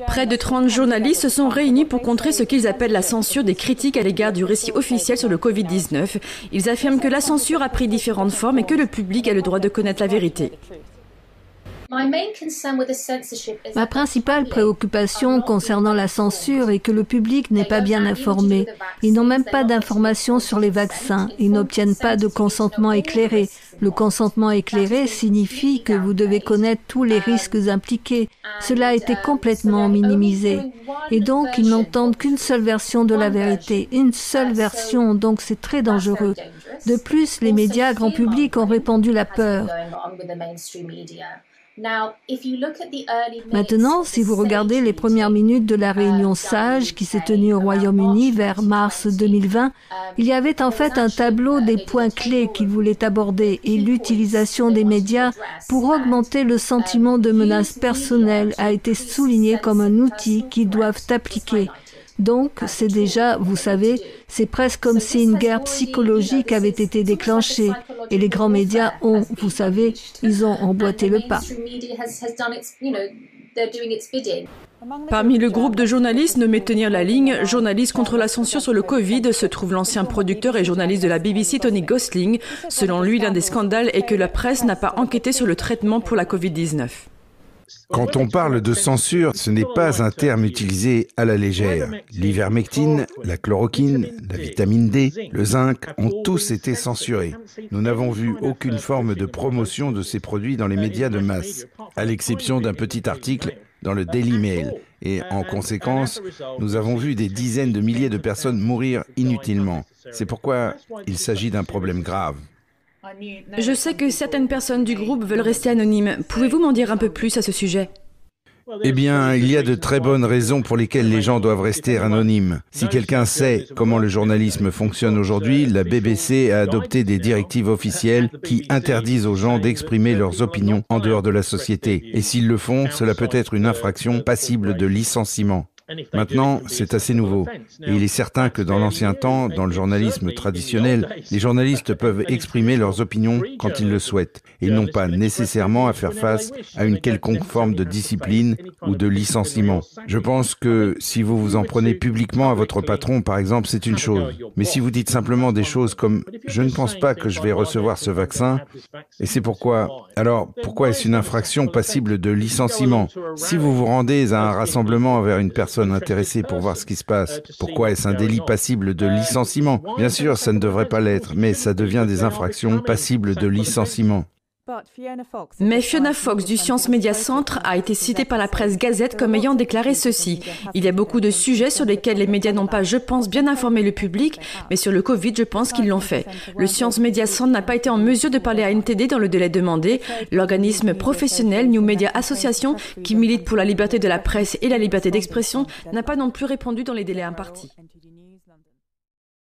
Près de 30 journalistes se sont réunis pour contrer ce qu'ils appellent la censure des critiques à l'égard du récit officiel sur le Covid-19. Ils affirment que la censure a pris différentes formes et que le public a le droit de connaître la vérité. Ma principale préoccupation concernant la censure est que le public n'est pas bien informé. Ils n'ont même pas d'informations sur les vaccins. Ils n'obtiennent pas de consentement éclairé. Le consentement éclairé signifie que vous devez connaître tous les risques impliqués. Cela a été complètement minimisé. Et donc, ils n'entendent qu'une seule version de la vérité. Une seule version, donc c'est très dangereux. De plus, les médias grand public ont répandu la peur. Maintenant, si vous regardez les premières minutes de la réunion SAGE qui s'est tenue au Royaume-Uni vers mars 2020, il y avait en fait un tableau des points clés qu'ils voulaient aborder et l'utilisation des médias pour augmenter le sentiment de menace personnelle a été soulignée comme un outil qu'ils doivent appliquer. Donc, c'est déjà, vous savez, c'est presque comme si une guerre psychologique avait été déclenchée. Et les grands médias ont, vous savez, ils ont emboîté le pas. Parmi le groupe de journalistes nommés Tenir la ligne, journaliste contre la censure sur le Covid, se trouve l'ancien producteur et journaliste de la BBC Tony Gosling. Selon lui, l'un des scandales est que la presse n'a pas enquêté sur le traitement pour la Covid-19. Quand on parle de censure, ce n'est pas un terme utilisé à la légère. L'ivermectine, la chloroquine, la vitamine D, le zinc ont tous été censurés. Nous n'avons vu aucune forme de promotion de ces produits dans les médias de masse, à l'exception d'un petit article dans le Daily Mail. Et en conséquence, nous avons vu des dizaines de milliers de personnes mourir inutilement. C'est pourquoi il s'agit d'un problème grave. Je sais que certaines personnes du groupe veulent rester anonymes. Pouvez-vous m'en dire un peu plus à ce sujet ? Eh bien, il y a de très bonnes raisons pour lesquelles les gens doivent rester anonymes. Si quelqu'un sait comment le journalisme fonctionne aujourd'hui, la BBC a adopté des directives officielles qui interdisent aux gens d'exprimer leurs opinions en dehors de la société. Et s'ils le font, cela peut être une infraction passible de licenciement. Maintenant, c'est assez nouveau. Et il est certain que dans l'ancien temps, dans le journalisme traditionnel, les journalistes peuvent exprimer leurs opinions quand ils le souhaitent. Et ils n'ont pas nécessairement à faire face à une quelconque forme de discipline ou de licenciement. Je pense que si vous vous en prenez publiquement à votre patron, par exemple, c'est une chose. Mais si vous dites simplement des choses comme « je ne pense pas que je vais recevoir ce vaccin », et c'est pourquoi, alors pourquoi est-ce une infraction passible de licenciement? Si vous vous rendez à un rassemblement envers une personne intéressée pour voir ce qui se passe, pourquoi est-ce un délit passible de licenciement? Bien sûr, ça ne devrait pas l'être, mais ça devient des infractions passibles de licenciement. Mais Fiona Fox du Science Media Centre a été citée par la presse Gazette comme ayant déclaré ceci. Il y a beaucoup de sujets sur lesquels les médias n'ont pas, je pense, bien informé le public, mais sur le Covid, je pense qu'ils l'ont fait. Le Science Media Centre n'a pas été en mesure de parler à NTD dans le délai demandé. L'organisme professionnel New Media Association, qui milite pour la liberté de la presse et la liberté d'expression, n'a pas non plus répondu dans les délais impartis.